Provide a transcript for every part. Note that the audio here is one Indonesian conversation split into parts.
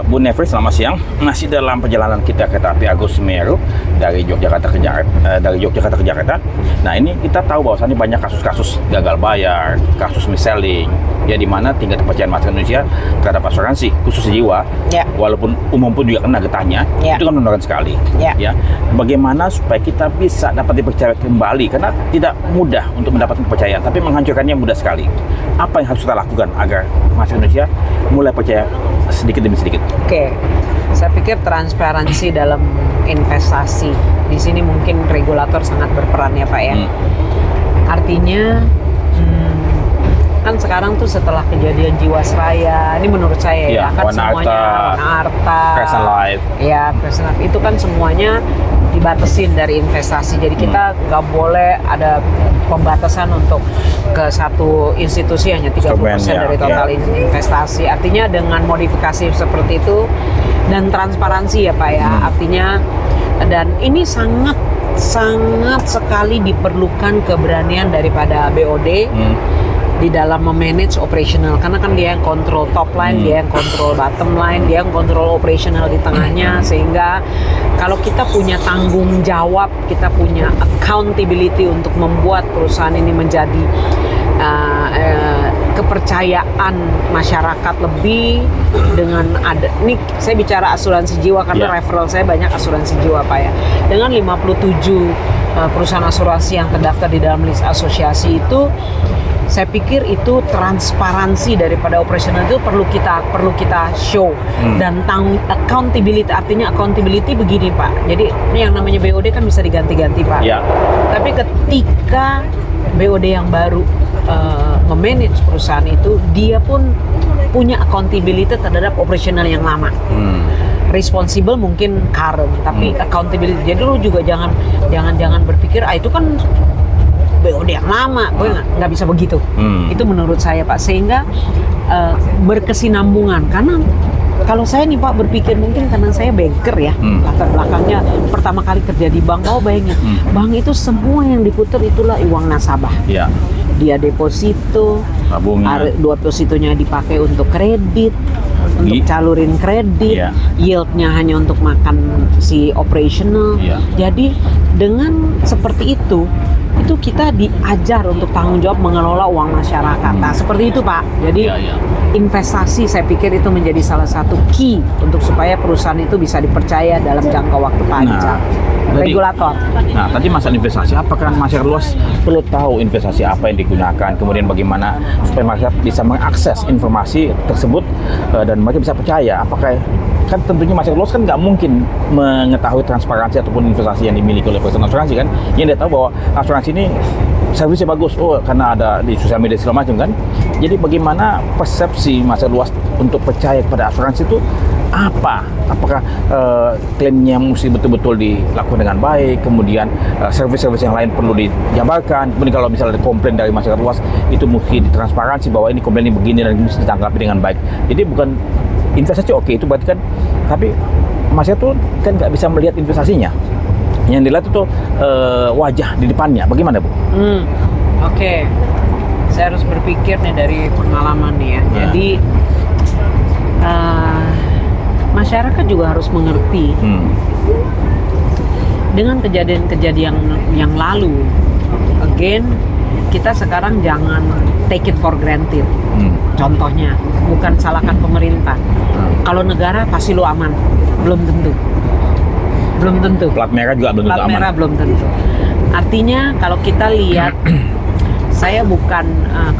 Bu Nefri, selamat siang. Masih dalam perjalanan kita kereta api Argo Semeru dari Yogyakarta ke Jakarta. Nah, ini kita tahu bahwasannya banyak kasus-kasus gagal bayar, kasus mis-selling, ya, di mana tingkat kepercayaan masyarakat Indonesia terhadap asuransi khusus jiwa, walaupun umum pun juga kena getahnya, itu kan menurun sekali. Ya, bagaimana supaya kita bisa dapat dipercaya kembali, karena tidak mudah untuk mendapatkan kepercayaan, tapi menghancurkannya mudah sekali. Apa yang harus kita lakukan agar masyarakat Indonesia mulai percaya sedikit demi sedikit? Oke, saya pikir transparansi dalam investasi di sini mungkin regulator sangat berperan ya Pak ya. Artinya kan sekarang tuh setelah kejadian Jiwasraya, ini menurut saya ya kan semuanya Wana Arta, Crescent Life, ya Crescent Life itu kan semuanya dibatasin dari investasi. Jadi kita nggak boleh ada pembatasan untuk ke satu institusi hanya 30% dari total investasi. Artinya dengan modifikasi seperti itu dan transparansi ya Pak ya. Artinya dan ini sangat sekali diperlukan keberanian daripada BOD di dalam memanage operational, karena kan dia yang kontrol top line, dia yang kontrol bottom line, dia yang kontrol operational di tengahnya, sehingga kalau kita punya tanggung jawab, kita punya accountability untuk membuat perusahaan ini menjadi kepercayaan masyarakat lebih dengan ada, ini saya bicara asuransi jiwa karena referral saya banyak asuransi jiwa Pak ya, dengan 57 perusahaan asuransi yang terdaftar di dalam list asosiasi itu, saya pikir itu transparansi daripada operasional itu perlu kita show dan accountability. Artinya accountability begini Pak. Jadi ini yang namanya BOD kan bisa diganti-ganti Pak. Tapi ketika BOD yang baru memanage perusahaan itu, dia pun punya accountability terhadap operasional yang lama. Responsible mungkin current, tapi accountability. Jadi lu juga jangan berpikir itu kan BOD yang lama, nggak bisa begitu. Itu menurut saya Pak, sehingga berkesinambungan. Karena kalau saya nih Pak berpikir, mungkin karena saya banker ya, latar belakangnya pertama kali kerja di bank, bayangin, bank itu semua yang diputar itulah uang nasabah. Dia deposito, depositonya dipakai untuk kredit, untuk calurin kredit, yieldnya hanya untuk makan si operational. Jadi dengan seperti itu kita diajar untuk tanggung jawab mengelola uang masyarakat. Nah, seperti itu Pak. Jadi investasi saya pikir itu menjadi salah satu key untuk supaya perusahaan itu bisa dipercaya dalam jangka waktu panjang. Regulator. Nah, tadi masalah investasi, apakah masyarakat luas perlu tahu investasi apa yang digunakan, kemudian bagaimana supaya masyarakat bisa mengakses informasi tersebut dan mereka bisa percaya? Apakah kan tentunya masyarakat luas kan nggak mungkin mengetahui transparansi ataupun investasi yang dimiliki oleh perusahaan asuransi kan, yang dia tahu bahwa asuransi ini servisnya bagus, karena ada di sosial media segala macam kan. Jadi bagaimana persepsi masyarakat luas untuk percaya kepada asuransi itu apa? Apakah klaimnya mesti betul-betul dilakukan dengan baik, kemudian servis-servis yang lain perlu dijabarkan, kemudian kalau misalnya ada komplain dari masyarakat luas itu mesti ditransparansi bahwa ini komplain ini begini dan mesti ditanggapi dengan baik. Jadi bukan investasi itu berarti kan, tapi masyarakat tuh kan nggak bisa melihat investasinya, yang dilihat itu wajah di depannya. Bagaimana Bu? Oke. Saya harus berpikir nih dari pengalaman nih ya. Jadi masyarakat juga harus mengerti dengan kejadian-kejadian yang lalu. Again, kita sekarang jangan take it for granted. Contohnya, bukan salahkan pemerintah. Kalau negara pasti lu aman, belum tentu. Plat merah juga belum tentu aman. Plat merah belum tentu. Artinya kalau kita lihat, saya bukan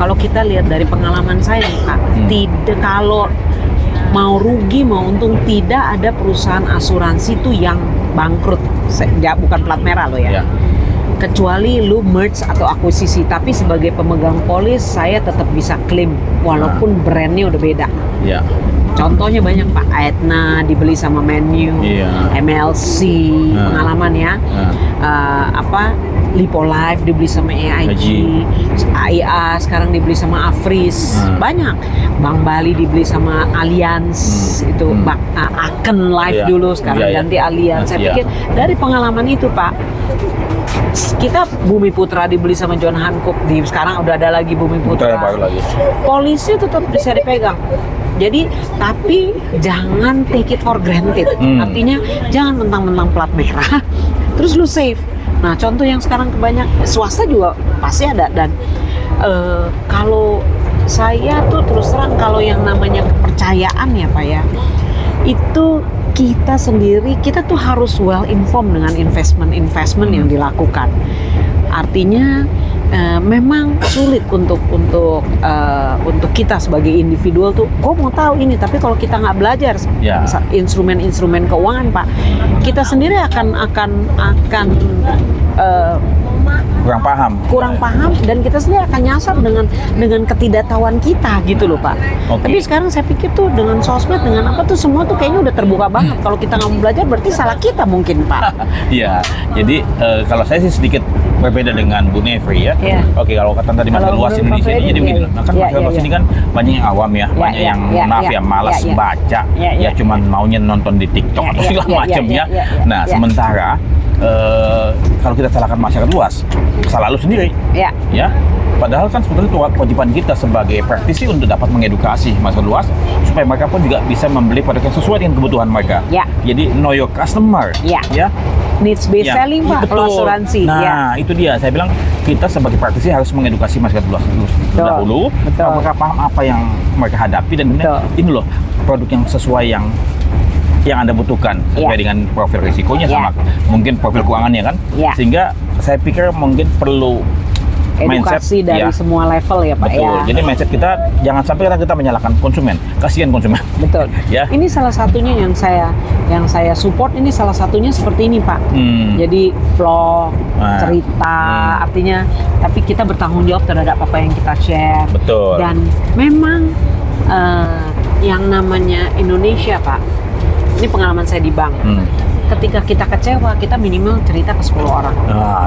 kalau kita lihat dari pengalaman saya Pak, tidak, kalau mau rugi mau untung, tidak ada perusahaan asuransi itu yang bangkrut. Bukan plat merah loh ya. Kecuali lu merge atau akuisisi, tapi sebagai pemegang polis saya tetap bisa klaim walaupun brandnya udah beda. Contohnya banyak Pak, Aetna dibeli sama Man U, MLC pengalaman ya, Lipolife dibeli sama AIG, AIA sekarang dibeli sama Afris, banyak. Bank Bali dibeli sama Allianz, itu Aken Life dulu, sekarang ganti Allianz. Saya pikir dari pengalaman itu Pak, kita Bumi Putra dibeli sama John Hancock, sekarang udah ada lagi Bumi Putra. Baru lagi. Polisi tetap bisa dipegang. Jadi tapi jangan take it for granted. Artinya jangan mentang-mentang plat merah terus lu save. Nah, contoh yang sekarang kebanyak swasta juga pasti ada, dan kalau saya tuh terus terang kalau yang namanya kepercayaan ya Pak ya, itu kita sendiri, kita tuh harus well informed dengan investment yang dilakukan. Artinya memang sulit untuk kita sebagai individual tuh, gue mau tahu ini, tapi kalau kita nggak belajar instrumen-instrumen keuangan Pak, kita sendiri akan kurang paham dan kita sendiri akan nyasar dengan ketidaktahuan kita gitu loh Pak. Tapi sekarang saya pikir tuh dengan sosmed, dengan apa tuh semua tuh kayaknya udah terbuka banget. Kalau kita nggak mau belajar berarti salah kita mungkin Pak. Iya, jadi kalau saya sih sedikit berbeda dengan Bu Nefri ya. Oke, kalau kata tadi masyarakat luas Indonesia ini jadi begini. Nah, kan masyarakat luas ini kan banyak yang awam ya, banyak yang maaf ya malas baca, ya cuman maunya nonton di TikTok atau segala macam ya. Nah, sementara kalau kita salahkan masyarakat luas, salah lu sendiri. Ya. Padahal kan sebetulnya kewajiban kita sebagai praktisi untuk dapat mengedukasi masyarakat luas supaya mereka pun juga bisa membeli produk yang sesuai dengan kebutuhan mereka. Jadi know your customer. Ya. Needs based selling Pak, kalau asuransi. Nah, itu dia. Saya bilang kita sebagai praktisi harus mengedukasi masyarakat luas dahulu. Mereka paham apa yang mereka hadapi dan ini loh produk yang sesuai yang Anda butuhkan sesuai dengan profil risikonya sama mungkin profil keuangannya kan. Sehingga saya pikir mungkin perlu edukasi mindset, dari semua level ya Pak. Betul. Jadi mindset kita jangan sampai kita menyalahkan konsumen, kasihan konsumen. Betul. Ini salah satunya yang saya support, ini salah satunya seperti ini Pak. Jadi vlog, cerita, artinya tapi kita bertanggung jawab terhadap apa yang kita share. Betul. Dan memang yang namanya Indonesia Pak, ini pengalaman saya di bank. Ketika kita kecewa, kita minimal cerita ke 10 orang.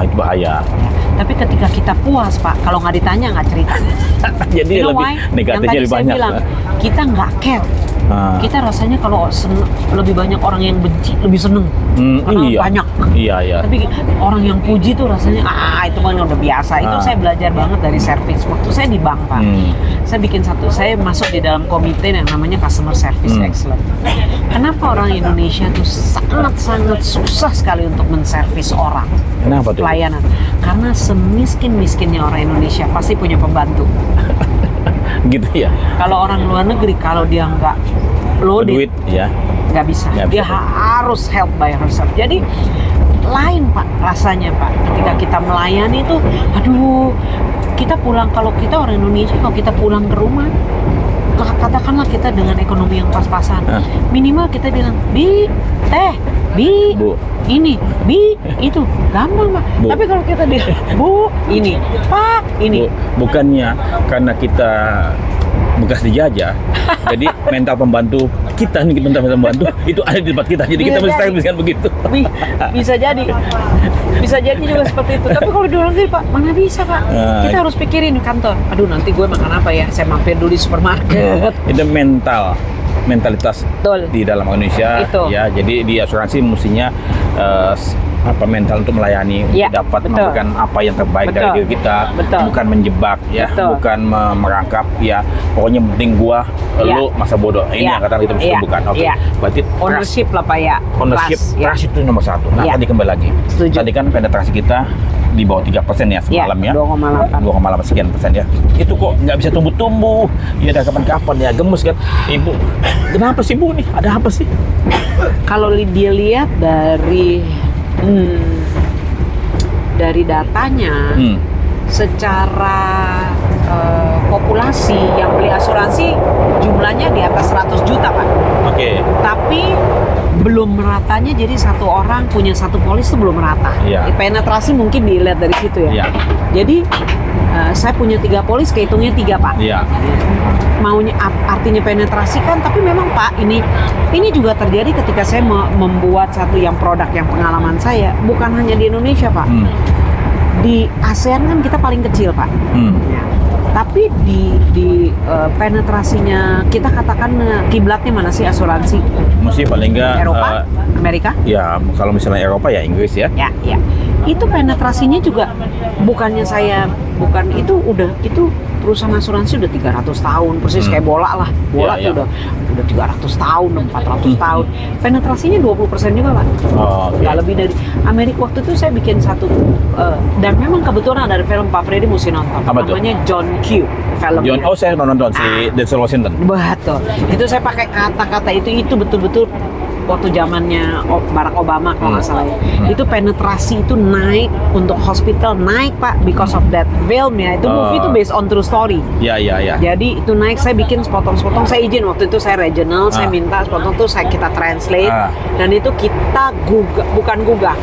Itu bahaya. Tapi ketika kita puas Pak, kalau nggak ditanya nggak cerita. Jadi lebih negatifnya lebih banyak. Bilang, kita nggak care. Kita rasanya kalau lebih banyak orang yang benci lebih seneng. Karena banyak. Tapi orang yang puji tuh rasanya itu kan udah biasa. Itu saya belajar banget dari service. Waktu saya di bank Pak, saya masuk di dalam komite yang namanya Customer Service Excellence. Kenapa orang Indonesia tuh sangat susah sekali untuk menservis orang? Kenapa tuh? Pelayanan. Karena semiskin-miskinnya orang Indonesia pasti punya pembantu. Gitu ya. Kalau orang luar negeri, kalau dia nggak loaded, nggak bisa. Dia harus help by herself. Jadi lain Pak rasanya Pak. Ketika kita melayani itu, kita pulang, kalau kita orang Indonesia, kalau kita pulang ke rumah, katakanlah kita dengan ekonomi yang pas-pasan, minimal kita bilang, Bi, Bu, ini, Bi, itu gampang Pak. Tapi kalau kita bilang, Bu, ini, Pak, ini, bukannya karena kita bekas dijajah, jadi mental pembantu kita nih, mental pembantu itu ada di tempat kita, jadi kita mesti serviskan begitu. Bisa jadi juga seperti itu. Tapi kalau di luar negeri Pak, mana bisa Pak? Kita harus pikirin kantor. Nanti gue makan apa ya? Saya mampir dulu di supermarket. Itu mentalitas di dalam Indonesia ya. Jadi di asuransi mestinya mental untuk melayani, untuk dapat memberikan apa yang terbaik dari diri kita, bukan menjebak ya, bukan merangkap ya. Pokoknya penting gua, lu masa bodoh. Ini yang kata kita mesti bukan. Berarti ownership lah Pak ya. Trust itu nomor satu. Nah, tadi kembali lagi. Tadi kan penetrasi kita di bawah 3% ya semalam ya. 2,8 sekian persen ya. Itu kok nggak bisa tumbuh-tumbuh. Ya dari kapan-kapan ya, gemes kan. Ibu, kenapa sih Bu nih? Ada apa sih? Kalau dia lihat dari datanya, secara populasi yang beli asuransi jumlahnya di atas 100 juta Pak. Tapi belum meratanya, jadi satu orang punya satu polis itu belum merata. Penetrasi mungkin dilihat dari situ ya. Jadi saya punya 3 polis, kehitungnya 3 Pak. Maunya artinya penetrasi kan, tapi memang Pak ini juga terjadi ketika saya membuat satu yang produk yang pengalaman saya, bukan hanya di Indonesia Pak. Di ASEAN kan kita paling kecil Pak. Tapi di penetrasinya kita katakan kiblatnya mana sih asuransi? Mesti paling nggak Eropa, Amerika? ya kalau misalnya Eropa ya Inggris ya. Ya, ya. Itu penetrasinya juga bukan itu perusahaan asuransi udah 300 tahun, persis kayak bola lah. Bola Ya, tuh udah 300 tahun, 400 tahun. Penetrasinya 20% juga, Pak. Oh, oke. Nggak lebih dari Amerika. Waktu itu saya bikin satu dan memang kebetulan ada film Pak Freddy mesti nonton. Apa tuh? Namanya John Q. Filmnya. Oh, saya nonton si Denzel Washington. Betul. Itu saya pakai kata-kata itu betul-betul waktu zamannya Barack Obama kalau nggak salah ya. Itu penetrasi itu naik untuk hospital naik Pak because of that film ya. Itu movie itu based on true story. Ya. Jadi itu naik, saya bikin sepotong-sepotong, saya izin waktu itu saya regional, saya minta sepotong tuh kita translate dan itu kita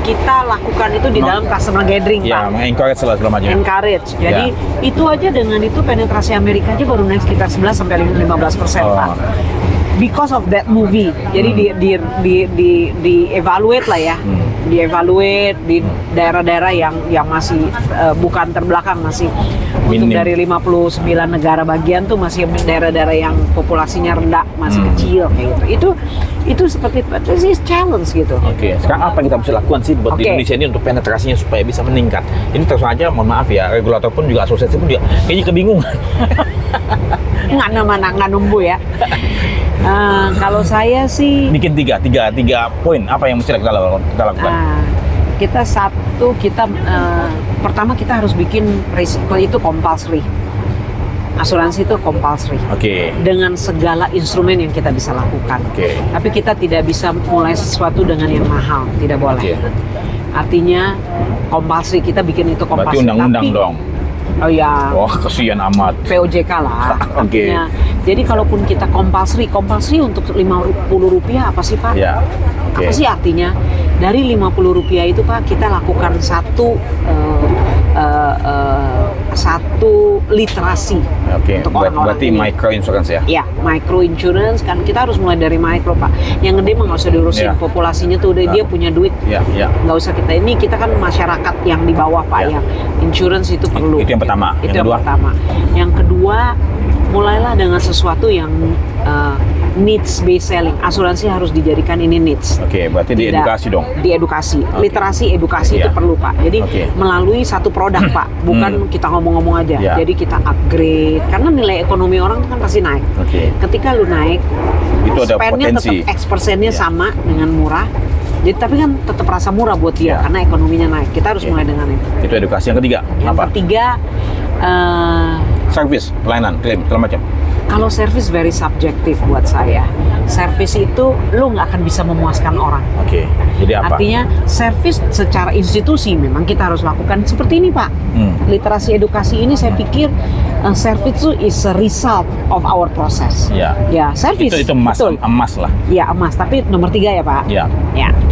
kita lakukan itu di dalam customer gathering Ya, Pak. encourage lah segala macam. Encourage. Jadi itu aja dengan itu penetrasi Amerika aja baru naik sekitar 11 sampai 15% Pak. Because of that movie, jadi di evaluate lah ya, di evaluate di daerah-daerah yang masih bukan terbelakang, masih untuk dari 59 negara bagian tuh masih daerah-daerah yang populasinya rendah, masih kecil kayak gitu. Itu seperti itu challenge gitu. Oke, sekarang apa yang kita bisa lakukan sih buat di Indonesia ini untuk penetrasinya supaya bisa meningkat? Ini terus aja, mohon maaf ya, regulator pun juga asosiasi pun juga kayaknya kebingungan. nggak numbuh ya. Kalau saya sih Bikin tiga poin apa yang mesti kita lakukan? Pertama kita harus bikin risiko itu compulsory. Asuransi itu compulsory. Oke. Dengan segala instrumen yang kita bisa lakukan. Oke. Tapi kita tidak bisa mulai sesuatu dengan yang mahal, tidak boleh. Oke. Artinya compulsory, kita bikin itu compulsory. Berarti undang-undang dong. Oh ya. Wah, kasihan amat. POJK lah. Oke. Artinya, jadi kalaupun kita compulsory untuk Rp50 apa sih Pak? Ya. Oke. Apa sih artinya? Dari Rp50 itu Pak, kita lakukan satu literasi untuk orang-orang berarti ini. micro insurance ya? Ya, micro insurance kan kita harus mulai dari micro Pak. Yang gede mah nggak usah diurusin, populasinya tuh udah dia punya duit. Nggak usah kita kan masyarakat yang di bawah Pak ya. Insurance itu perlu. Itu yang pertama. Itu yang pertama. Yang kedua, mulailah dengan sesuatu yang needs based selling. Asuransi harus dijadikan ini needs. Oke, berarti diedukasi dong. Diedukasi, literasi edukasi itu perlu Pak. Jadi melalui satu produk Pak, bukan kita ngomong-ngomong aja. Jadi kita upgrade karena nilai ekonomi orang kan pasti naik. Ketika lu naik, itu ada spendnya potensi. tetap X%-nya sama dengan murah. Jadi tapi kan tetap rasa murah buat dia karena ekonominya naik. Kita harus mulai dengan itu. Itu edukasi. Yang ketiga, Yang ketiga, service, pelayanan, klaim, segala macam. kalau service very subjektif buat saya. Service itu lu nggak akan bisa memuaskan orang. Oke. Jadi apa? Artinya service secara institusi memang kita harus lakukan seperti ini Pak. Literasi edukasi ini saya pikir service itu is a result of our process. Ya, service. Itu emas lah. Ya, emas. Tapi nomor 3 ya Pak. Ya,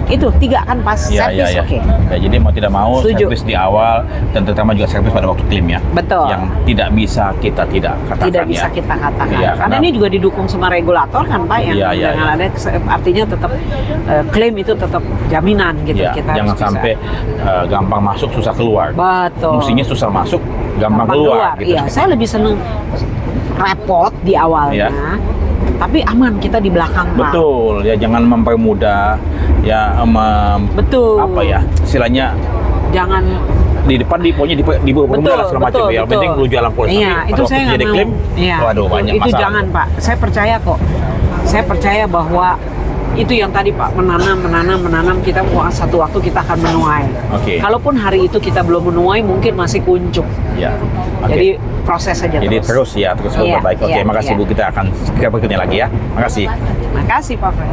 itu 3 kan pas service. Oke. Ya, jadi mau tidak mau Setuju. service di awal dan terutama juga service pada waktu klaim ya. Betul. Yang tidak bisa kita tidak katakan Tidak bisa kita katakan. Iya, karena ini juga didukung sama regulator kan Pak yang dengan ada artinya tetap klaim itu tetap jaminan gitu. Kita jangan harus bisa. sampai gampang masuk susah keluar. Betul. Mestinya susah masuk gampang keluar gitu. Iya, saya lebih seneng repot di awalnya. Tapi aman kita di belakang Pak. Betul, ya jangan mempermudah ya Betul. apa ya istilahnya Jangan di depan dipermudah lah segala macam ya. Yang penting lu jalan polis. Iya, itu saya nggak mau. klaim, waduh banyak itu masalah. jangan Pak. Saya percaya kok. Saya percaya bahwa itu yang tadi Pak, menanam kita satu waktu kita akan menuai. Kalaupun hari itu kita belum menuai mungkin masih kuncup. Ya. Jadi proses saja Jadi terus berbuat baik. Makasih Bu, kita akan berikutnya lagi ya. Makasih. Makasih Pak Fred.